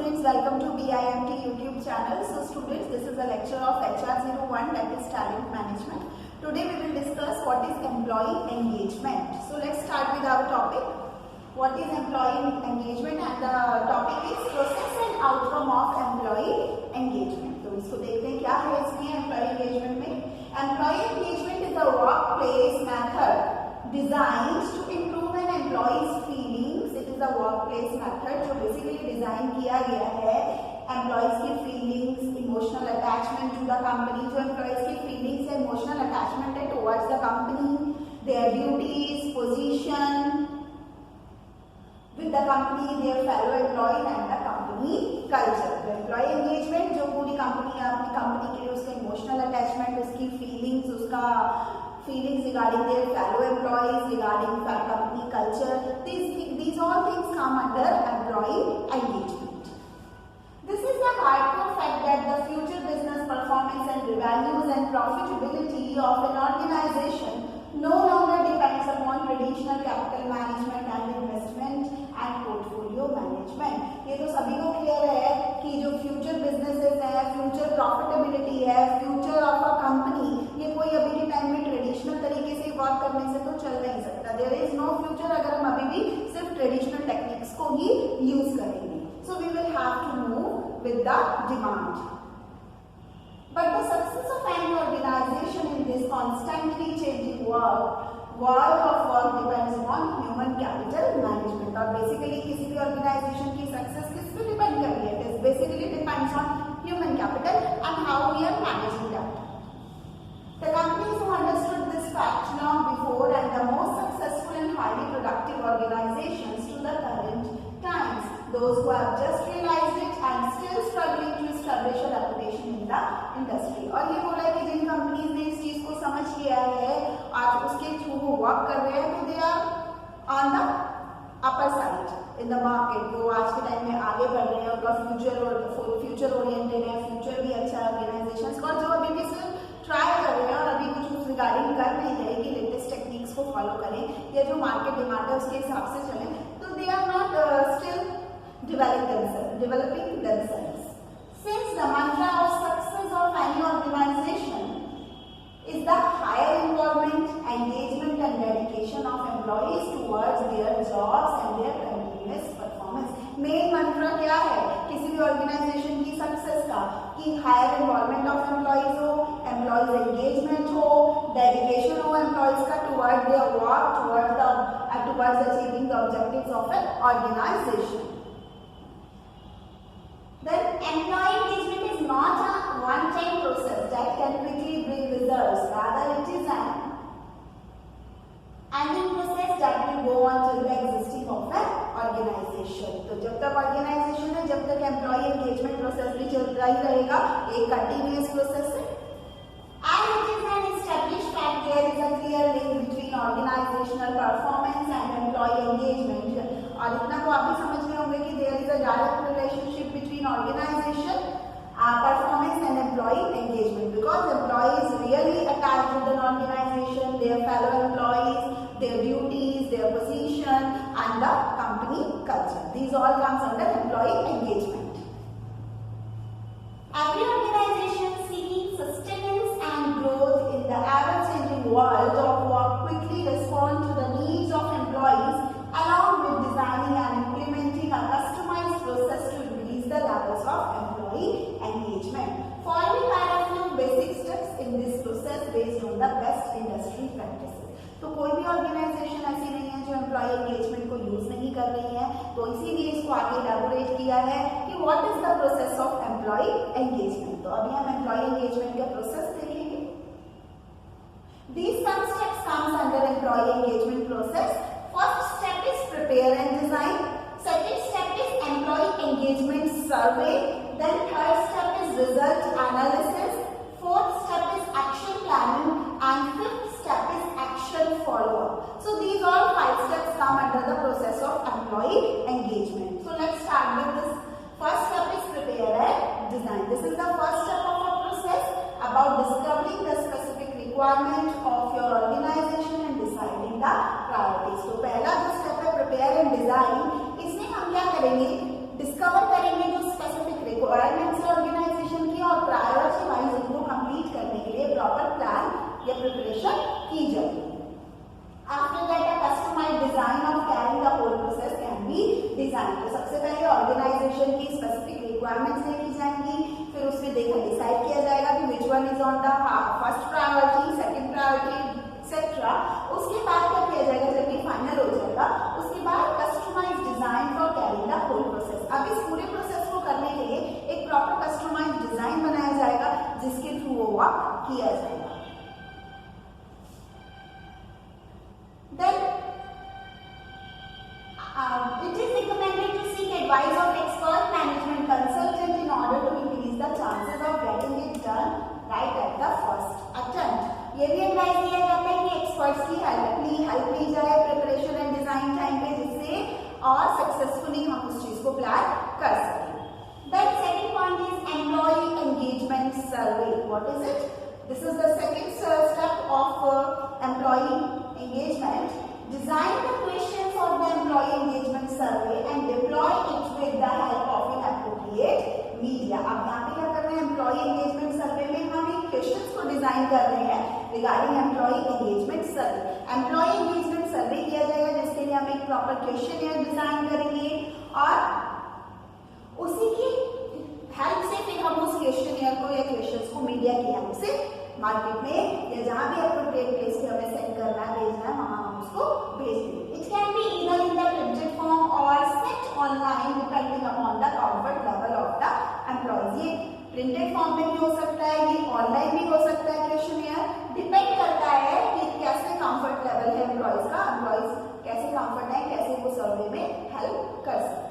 students, welcome to BIMT YouTube channel. So students, this is a lecture of HR01, that is talent management. Today we will discuss what is employee engagement. So let's start with our topic. What is employee engagement? And the topic is process and outcome of employee engagement. तो इसको देखते हैं क्या है इसमें employee engagement में. Employee engagement is a workplace method designed to improve an employee's feelings. It is a workplace method जो basically design किया गया है employees की feelings, emotional attachment to the company. जो employees की feelings and emotional attachment है towards the company, their duties, position with the company, their fellow employees and the company culture. The employee engagement जो पूरी company है अपनी company के लिए उसका emotional attachment, उसकी feelings, उसका feelings regarding their fellow employees, regarding the company culture. These all things come under employee engagement. This is the hardcore fact that the future business performance and revenues and profitability of an organization no longer depends upon traditional capital management and investment and portfolio management. ये तो सभी को clear है कि जो future businesses है, future profitability है, future of a company, ये कोई अभी के टाइम में ट्रेडिशनल तरीके से वर्क करने से तो चल नहीं सकता. देयर इज नो फ्यूचर अगर हम अभी भी सिर्फ ट्रेडिशनल टेक्निक्स को ही यूज करेंगे. So we will have to move with the demand. But the success of any organization in this constantly changing world of work depends upon human capital management. और basically किसी भी organization की success किस पे depend कर रही है? It is basically depends on human capital and how we are managing that. The companies who understood this fact long before and the most successful and highly productive organizations to the current times. Those who have just realized it and still struggling to establish a reputation in the industry. और ये बोला है कि जिन companies ने इस चीज को समझ लिया है आज उसके थ्रू वो वर्क कर रहे हैं तो they are on the upper side in the market. वो आज के टाइम में आगे बढ़ रहे हैं, उनका फ्यूचर ओरिएंटेड है, फ्यूचर भी अच्छा है ऑर्गेनाइजेशंस. और जो अभी भी सिर्फ ट्राई कर रहे हैं और अभी कुछ उस रिगार्डिंग कर नहीं रहे कि लेटेस्ट टेक्निक्स को फॉलो करें या जो मार्केट डिमांड है उसके हिसाब से चलें, तो they are not still developing themselves. Since the mantra of success of any organization is the higher involvement, engagement and dedication of employees towards their jobs and their continuous performance. Main mantra क्या है किसी भी organization की success का कि higher involvement of employees हो, employees engagement हो, dedication हो employees का towards their work, towards achieving the objectives of an organization. Then employee engagement is not a one-time process that can quickly bring results. Rather, it is an ending process that will go on till the existing of an organization. तो जब तक organization है, जब तक employee engagement process भी चलता ही रहेगा, एक continuous process है. And it is an established fact there is a clear link between organizational performance and employee engagement. और इतना तो आप भी समझ गए होंगे कि there is a direct relationship between organization performance and employee engagement because employees really attached with an organization, their fellow employees, their duties, their position and the company culture. These all comes under employee engagement. Every organization seeking sustenance and growth in the ever-changing world of work quickly respond to the needs of employees along with designing and implementing a customized process to increase the levels of employee engagement. Following are a few basic steps in this process based on the best industry practices. तो कोई भी organisation ऐसी नहीं है जो employ engagement को use नहीं कर रही है, तो इसीलिए इसको आगे इलैबोरेट किया है कि what is the process of employee engagement. तो अभी हम एम्प्लॉय एंगेजमेंट का प्रोसेस देखेंगे. These some steps comes under employee engagement process. First step is prepare and design. Second step is employee engagement survey. Then third step is result analysis. Fourth step is action planning. And fifth step is action follow-up. So these all 5 steps come under the process of employee engagement. So let's start with this. First step is prepare and design. This is the first step of a process about discovering the specific requirement of your organization and deciding the priorities. तो पहला जो step है prepare and design, इसमें हम क्या करेंगे, discover करेंगे जो पहले ऑर्गेनाइजेशन की स्पेसिफिक रिक्वायरमेंट्स देखी जाएंगी, फिर उसमें डिसाइड किया जाएगा कि which one is on the first priority, second priority etcetera. उसके बाद क्या किया जाएगा, जब ये फाइनल हो जाएगा उसके बाद customize design for carrying the whole process. अब इस पूरे प्रोसेस को करने के लिए एक प्रॉपर कस्टमाइज डिजाइन बनाया जाएगा जिसके थ्रू वो वर्क किया जाएगा। Then it is recommended to seek advice of expert management consultant in order to increase the chances of getting it done right at the first attempt. ये भी advice दिया जाता है कि एक्सपर्ट्स की हेल्प ली जाए प्रिपरेशन एंड डिजाइन टाइम पे, जिससे और सक्सेसफुली हम उस चीज को प्लान कर सकें। Then second point is employee engagement survey. What is it? This is the second step of employee engagement. Design the questions of the employee engagement survey and deploy it with the help of an appropriate media. अब यहाँ पे क्या कर रहे हैं, employee engagement survey में हम एक questions को डिजाइन कर रहे हैं regarding employee engagement survey. Employee engagement survey किया जाएगा जिसके लिए हम एक proper questionnaire डिजाइन करेंगे और उसी की हेल्प से फिर हम उस क्वेश्चनियर को या क्वेश्चंस को मीडिया की हेल्प से मार्केट में या जहां भी अप्रोप्रिएट प्लेस पे हमें सेंड करना है, भेजना है, वहां हम उसको भेज देंगे। It can be either in the printed form or set online depending upon the comfort level of the employees. ये प्रिंटेड फॉर्म में भी हो सकता है, ये ऑनलाइन भी हो सकता है क्वेश्चनियर, डिपेंड करता है कि कैसे कंफर्ट लेवल है एम्प्लॉयज का, एम्प्लॉयज कैसे कंफर्ट है, कैसे वो सर्वे में हेल्प कर सकते हैं।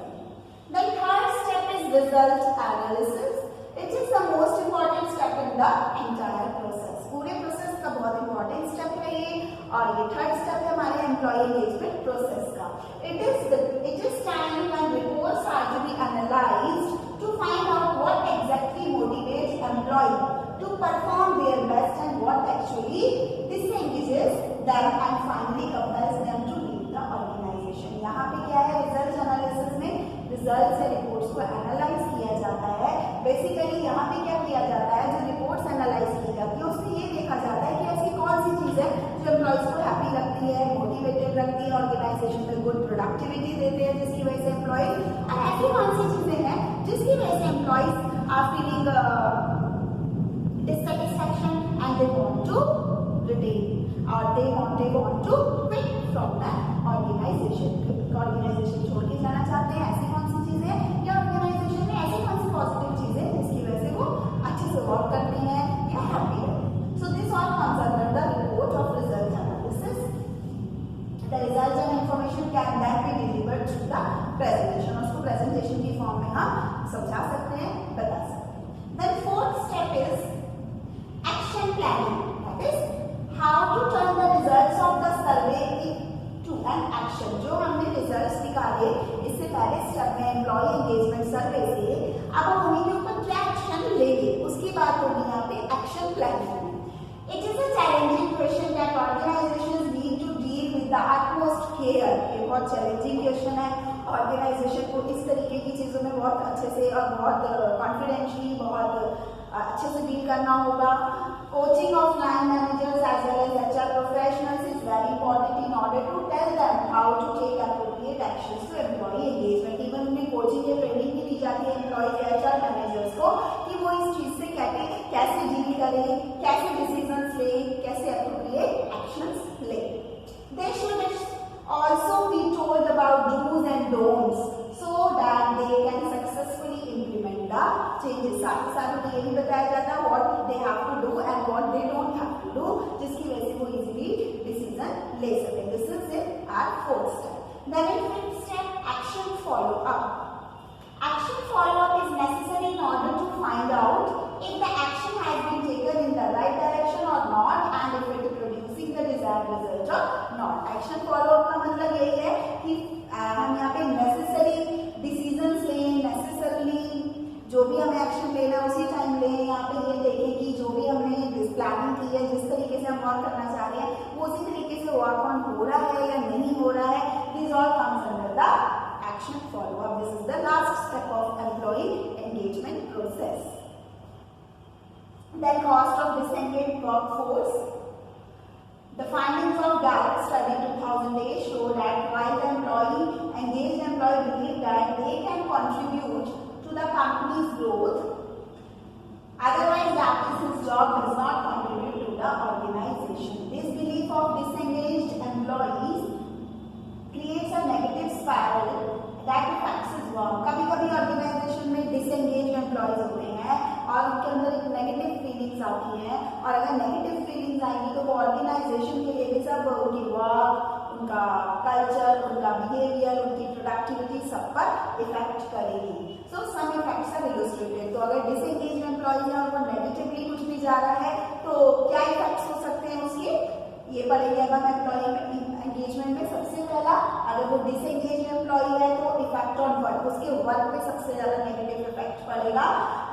The third step is result analysis. It is the most important step in the entire process. पूरे प्रोसेस का बहुत इंपॉर्टेंट स्टेप है ये, और ये थर्ड स्टेप है हमारे एम्प्लॉय एंगेजमेंट प्रोसेस का। It is time when reports are to be analyzed to find out what exactly motivates employee to perform their best and what actually disengages them and finally compels them to leave the organization. यहाँ पे क्या है, result analysis में result से reports को analyse किया जाता है। बेसिकली यहाँ पे क्या किया जाता है, जो रिपोर्ट्स एनालाइज की जाती है उसमें ये देखा जाता है कि ऐसी कौन सी चीज है जो एम्प्लॉयज को हैप्पी रखती है, मोटिवेटेड रखती है, ऑर्गेनाइजेशन में गुड प्रोडक्टिविटी देते हैं जिसकी वजह से एम्प्लॉयज, और ऐसी कौन सी चीजें हैं जिसकी वजह से employees are feeling dissatisfaction and they want to retain or they want to quit from that organization. Organization छोड़ के जाना चाहते हैं, ऐसी कौन सी चीजें या ऑर्गेनाइजेशन में ऐसी कौन सी पॉजिटिव चीजें जिसकी वजह से वो अच्छे से वर्क करते हैं या हैप्पी है। So this all comes under the report of result analysis. The result and information can then be delivered through the presentation. उसको प्रेजेंटेशन की फॉर्म में हम समझा सकते हैं, बता सकते हैं। Then fourth step is action planning, that is how to turn the results of the survey into an action. जो हमने रिजल्ट्स निकाले इससे पहले स्टेप में एम्प्लॉय एंगेजमेंट सर्वे से, अब हम उन्हीं के ऊपर क्या एक्शन लेंगे उसकी बात होगी यहाँ पे action planning. It is a challenging question that organizations need to deal with the utmost care। ये बहुत चैलेंजिंग क्वेश्चन है, ऑर्गेनाइजेशन को इस तरीके की चीजों में बहुत अच्छे से और बहुत कॉन्फिडेंशली बहुत अच्छे से डील करना होगा। Coaching of line managers as well as HR professionals is very important in order to tell them how to take appropriate actions to employee engagement. Even उन्हें कोचिंग या ट्रेनिंग भी दी जाती है एम्प्लॉय या एचआर मैनेजर्स को कि वो इस चीज से कैसे डील करें, कैसे डिसीजंस लें, कैसे एप्रोप्रिएट एक्शंस लें। They should also be told about do's and don'ts so that they can successfully implement the changes। साथ ही साथ उन्हें ये भी बताया जाता है what they have to do and what they don't have to do, जिसकी वजह से वो easily decision ले सकें। This is it our fourth step. Then in fifth step, action follow up. Action follow up is necessary in order to find out if the action has been taken in the right direction or not and if it is producing the desired result or not। Action follow up का मतलब यही है कि हम यहाँ पे necessary decisions लें, necessarily जो भी हमें एक्शन लेना है उसी टाइम लें। यहाँ पे ये देखें कि जो भी हमने प्लानिंग की है, जिस तरीके से हम वर्क करना चाह रहे हैं वो उसी तरीके से वर्क ऑन हो रहा है या नहीं हो रहा है। This all comes under the action follow up. This is the last step of employee engagement process. Then cost of disengaged workforce. The findings of Gallup study 2008 show that while the engaged employee believe that they can contribute to the company's growth, otherwise that is his job does not contribute to the organization. This belief of disengaged employees creates a negative spiral that affects his work. कभी कभी organisation में disengage employees होते हैं और उनके अंदर एक negative feelings आती हैं, और अगर नेगेटिव फीलिंग्स आएंगी तो वो ऑर्गेनाइजेशन के लिए भी सब उनकी वर्क, उनका कल्चर, उनका बिहेवियर, उनकी प्रोडक्टिविटी सब पर इफेक्ट करेगी. सो सम इफेक्ट्स आर इलस्ट्रेटेड. तो अगर डिसएंगेज एम्प्लॉयज है और वो नेगेटिवली कुछ भी जा रहा है तो क्या इफेक्ट्स हो सकते हैं उसके, ये पढ़ेंगे अब हम एम्प्लॉय एंगेजमेंट में. सबसे पहला, अगर वो डिसएंगेज एम्प्लॉय है तो इफेक्ट ऑन वर्क, उसके वर्क पे सबसे ज्यादा नेगेटिव इफेक्ट पड़ेगा.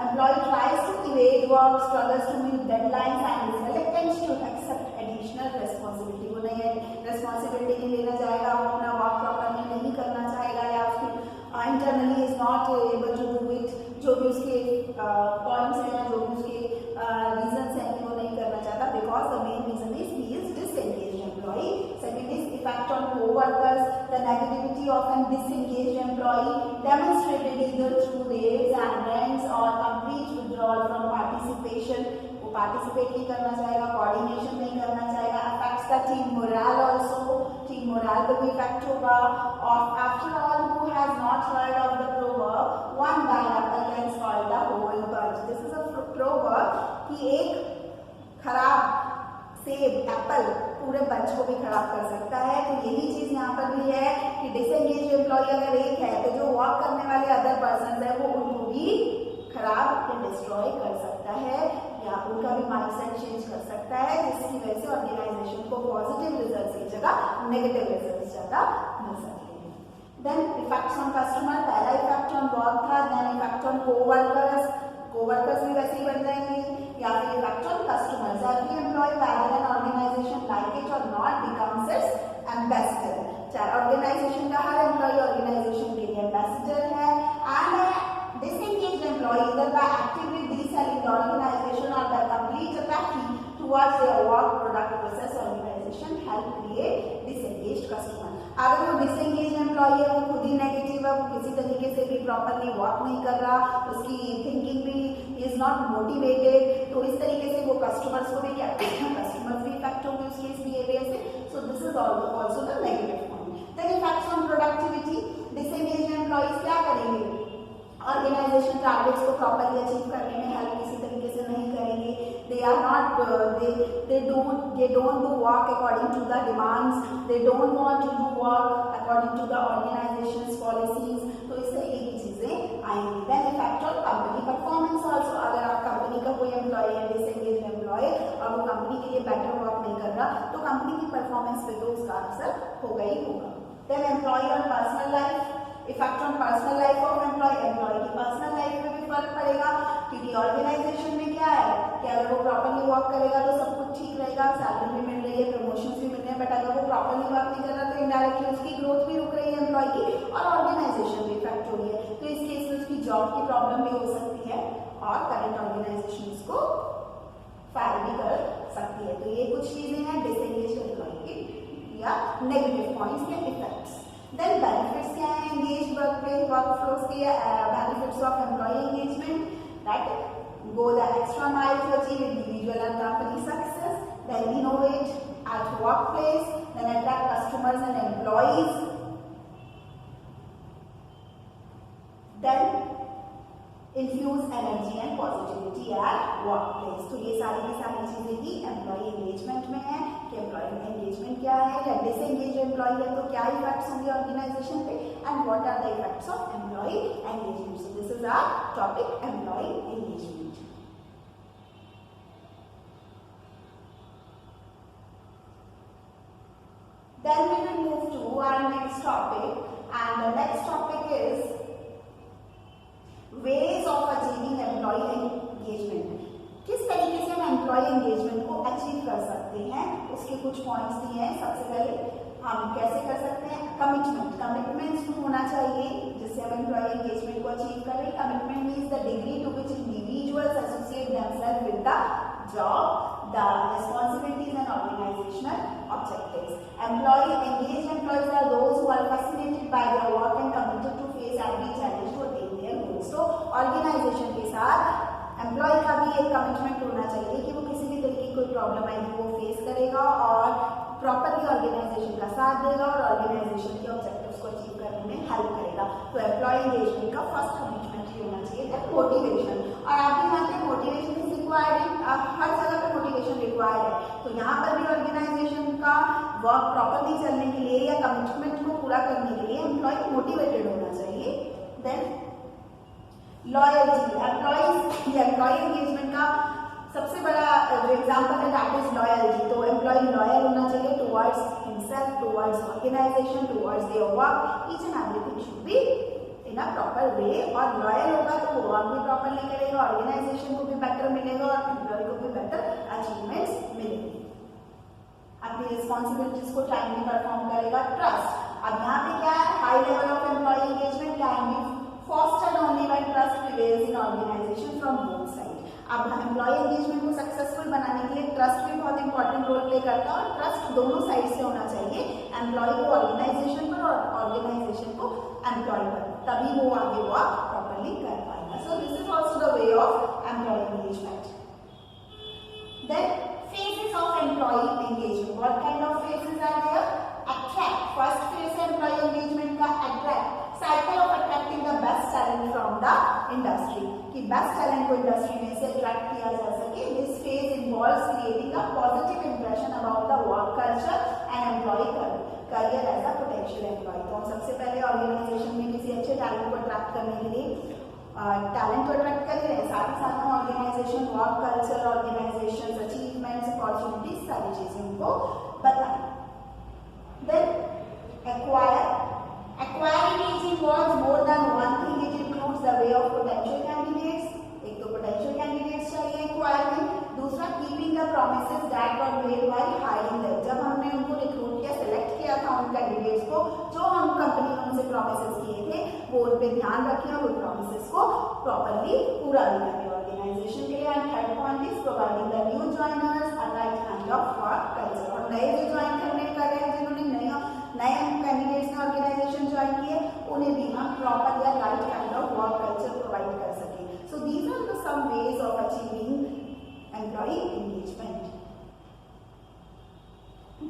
Employee tries to evade work, struggles to meet deadlines and is reluctant to accept additional responsibility. वो नई रिस्पांसिबिलिटी नहीं लेना चाहेगा, वो अपना वर्क प्रॉपरली नहीं करना चाहेगा, या उसकी internally is not able to do it. जो भी उसके पॉइंट्स हैं, जो भी उसके रीजंस हैं कि वो नहीं करना चाहता, because the main reason is he is disengaged employee. Second is effect on co-workers. The negativity of an disengaged employee demonstrated either through raids and rents or complete withdrawal from participation. वो participate नहीं करना चाहेगा, coordination नहीं करना चाहेगा. Affects the team morale also. Team morale पे भी effect होगा. और after all, who has not heard of the proverb, one bad apple can spoil the whole bunch. This is a proverb कि एक खराब सेब, एप्पल पूरे बंच को भी खराब कर सकता है. तो यही चीज यहाँ पर भी है कि डिसएंगेज एम्प्लॉय अगर एक है तो जो वर्क करने वाले अदर पर्सन है वो उनको भी खराब या डिस्ट्रॉय कर सकता है, या उनका भी माइंडसेट चेंज कर सकता है, जिसकी वजह से ऑर्गेनाइजेशन को पॉजिटिव रिजल्ट की जगह नेगेटिव रिजल्ट ज्यादा मिल सकते हैं. देन इफेक्ट्स ऑन कस्टमर, पहला इफेक्ट ऑन वर्क था. Then effect on coworkers, coworkers भी वैसे ही बन जाएंगे. या फिर effect on customers, every employee whether an organization like it और नॉट बिकम्स इट्स एम्बेसडर. चाहे ऑर्गेनाइजेशन का हर एम्प्लॉय ऑर्गेनाइजेशन के लिए एम्बेसडर है. And disengaged employee either by actively deselling the organization और by complete apathy towards their work product process organization help create disengaged customer. अगर वो डिसएंगेज एम्प्लॉय है, वो खुद ही नेगेटिव है, वो किसी तरीके से भी प्रॉपरली वर्क नहीं कर रहा, उसकी थिंकिंग भी इज नॉट मोटिवेटेड, तो इस तरीके से वो कस्टमर्स को भी क्या करेगा, कस्टमर्स भी इफेक्ट होंगे उसके इस बिहेवियर से. So this is also the negative point. Then effects on productivity, disengage employees क्या करेंगे, ऑर्गेनाइजेशन टारगेट्स को प्रॉपरली अचीव करने में हेल्प किसी तरीके से नहीं करेंगे. They are not they don't do work according to the demands. They don't want to do work according to the organization's policies. तो इस तरीके की चीजें आएंगी. Then effect on company performance also. अगर आप कंपनी का कोई एम्प्लॉय है, डिसएंगेज एम्प्लॉय, और वो कंपनी के लिए बेटर वर्क नहीं कर रहा, तो कंपनी की परफॉर्मेंस पे तो उसका असर होगा ही होगा. Then employee on personal life, effect on personal life of employee, employee की पर्सनल लाइफ में भी फर्क पड़ेगा, क्योंकि ऑर्गेनाइजेशन में क्या है कि अगर वो प्रॉपरली वर्क करेगा तो सब कुछ ठीक रहेगा, सैलरी भी मिल रही है, प्रमोशन भी मिल रहे हैं. बट अगर वो प्रॉपरली वर्क नहीं कर रहा तो इनडायरेक्टली उसकी ग्रोथ भी रुक रही है एम्प्लॉय की, और ऑर्गेनाइजेशन भी इफेक्ट हो रही है. तो इस केस में उसकी जॉब की प्रॉब्लम भी हो सकती है और करंट ऑर्गेनाइजेशन उसको फायर भी कर सकती है. तो ये कुछ चीजें हैं डिसएंगेज एम्प्लॉय की या नेगेटिव पॉइंट्स या इफेक्ट्स. देन बेनिफिट्स क्या है एंगेज वर्कफ्लोस के, benefits of employee engagement, that go the extra mile to achieve individual and company success. Then innovate at workplace, then attract customers and employees, then infuse energy and positivity at workplace. तो ये सारी की सारी चीजें ही employ engagement में है कि employ engagement क्या है, या डिसएंगेज एम्प्लॉय है तो क्या इफेक्ट्स होंगे ऑर्गेनाइजेशन पे, and what are the effects of employee engagement. So this is our topic employee engagement. Then we will move to our next topic, and the next topic is ways of achieving employee engagement. किस तरीके से हम employee engagement को achieve कर सकते हैं, उसके कुछ पॉइंट्स दिए हैं. सबसे पहले हम कैसे कर सकते हैं, कमिटमेंट्स होना चाहिए जिससे हम एम्प्लॉय एंगेजमेंट को अचीव करें. Commitment means the degree to which individuals associate themselves with the job. the responsibilities and organizational objectives. Engaged employees are those who are fascinated by their work and committed to face every challenge to attain their goals. So organization के साथ employ का भी एक commitment होना चाहिए कि वो किसी भी तरीके की कोई प्रॉब्लम आएगी वो फेस करेगा और प्रॉपरली ऑर्गेनाइजेशन का साथ देगा और ऑर्गेनाइजेशन के ऑब्जेक्टिव्स को अचीव करने में हेल्प करेगा. तो एम्प्लॉय एंगेजमेंट का फर्स्ट कमिटमेंट ये होना चाहिए दैट मोटिवेशन. और आप भी जानते हैं मोटिवेशन इज रिक्वायर्ड, हर जगह पे मोटिवेशन रिक्वायर्ड है. तो यहाँ पर भी ऑर्गेनाइजेशन का वर्क प्रॉपरली चलने के लिए या कमिटमेंट को पूरा करने के लिए एम्प्लॉय मोटिवेटेड होना चाहिए. Then loyalty. एम्प्लॉय एंगेजमेंट का सबसे बड़ा जो एग्जांपल है दैट इज लॉयल्टी. तो एम्प्लॉय लॉयल होना चाहिए towards himself, towards organization, towards their work. Each and everything should be in a proper way. और लॉयल होगा तो वो वर्क भी प्रॉपरली करेगा, ऑर्गेनाइजेशन को भी बेटर मिलेगा और एम्प्लॉय को भी बेटर अचीवमेंट्स मिलेंगे. अपनी रिस्पॉन्सिबिलिटीज को टाइमली परफॉर्म करेगा. ट्रस्ट. अब यहाँ पे क्या है, high level of employee engagement can be fostered only when trust prevails in organization from both sides. अब एम्प्लॉय एंगेजमेंट को सक्सेसफुल बनाने के लिए ट्रस्ट भी बहुत इंपॉर्टेंट रोल प्ले करता है और ट्रस्ट दोनों साइड से होना चाहिए, एम्प्लॉय को ऑर्गेनाइजेशन पर और ऑर्गेनाइजेशन को एम्प्लॉय पर, तभी वो आगे वर्क प्रॉपरली कर पाएगा. So this is also the way of employee engagement. Then phases of employee engagement. What kind of phases are there? Attract. First phase है employee engagement का attract. Cycle of attracting the best talent from the industry. कि best talent को industry में से attract किया जा सके. This phase involves creating a positive impression about the work culture and employee career as a potential employee. तो हम सबसे पहले ऑर्गेनाइजेशन में किसी अच्छे टैलेंट को अट्रैक्ट करने के लिए टैलेंट को अट्रैक्ट कर रहे हैं, साथ ही साथ हम organization, work culture, organization, achievements, opportunities, सारी चीजें उनको बताएं. Then acquire. Acquiring each involves more than one thing. It includes the way of potential candidates. एक तो potential candidates चाहिए acquire में. दूसरा keeping the promises that were made while hiring them. जब हमने उनको रिक्रूट किया, सेलेक्ट किया था उन कैंडिडेट्स को, जो हम कंपनी ने उनसे प्रोमिसेस किए थे वो उन पे ध्यान रखें और उन प्रोमिसेस को प्रॉपरली पूरा भी करें ऑर्गेनाइजेशन के लिए. And third point is providing the new joiners a right kind of work culture. और नए जो ज्वाइन करने कर रहे हैं, जिन्होंने नए कैंडिडेट्स ने ऑर्गेनाइजेशन ज्वाइन किए, उन्हें भी हम प्रॉपर या right kind of work culture provide कर सकें. So these are the some ways of achieving employee engagement.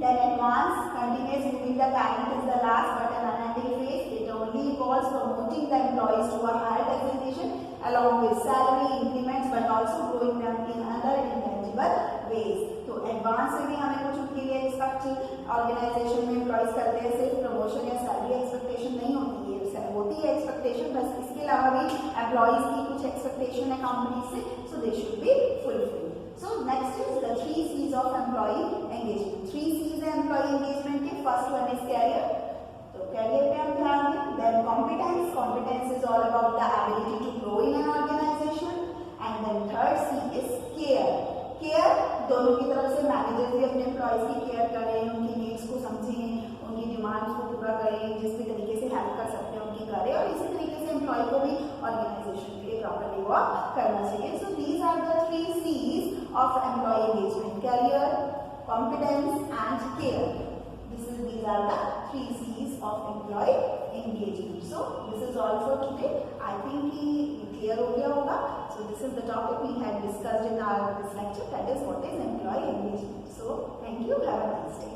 Then advanced continuous moving the talent is the last but an unending phase. It only involves promoting the employees to a higher designation along with salary increments but also growing them in other intangible ways. तो advance से भी हमें कुछ उनके लिए expect organisation में employees करते हैं, सिर्फ प्रमोशन या सैलरी एक्सपेक्टेशन नहीं होती है, होती है एक्सपेक्टेशन, बस इसके अलावा भी एम्प्लॉयज की कुछ एक्सपेक्टेशन है कंपनी से, so they should be fulfilled. So next is the 3 C's of employee engagement. 3 C's है employee engagement के. First one is career. तो career पे हम ध्यान दें. Then competence. Competence is all about the ability to grow in an organization. And then third C is care. Care दोनों की तरफ से मैनेजर भी अपने एम्प्लॉयज की केयर करें, उनकी नीड्स को समझें, उनकी डिमांड्स को पूरा करें, जिस भी तरीके से हेल्प कर सकते हैं उनकी करें, और इसी तरीके से एम्प्लॉय को भी ऑर्गेनाइजेशन के लिए प्रॉपरली वर्क करना चाहिए. So these are the 3 C's of employee engagement: career, competence and care. These are the 3 C's of employee engagement. So this is all for today. I think ये clear हो गया होगा. So this is the topic we had discussed in our this lecture, that is what is employee engagement. So thank you. Have a nice day.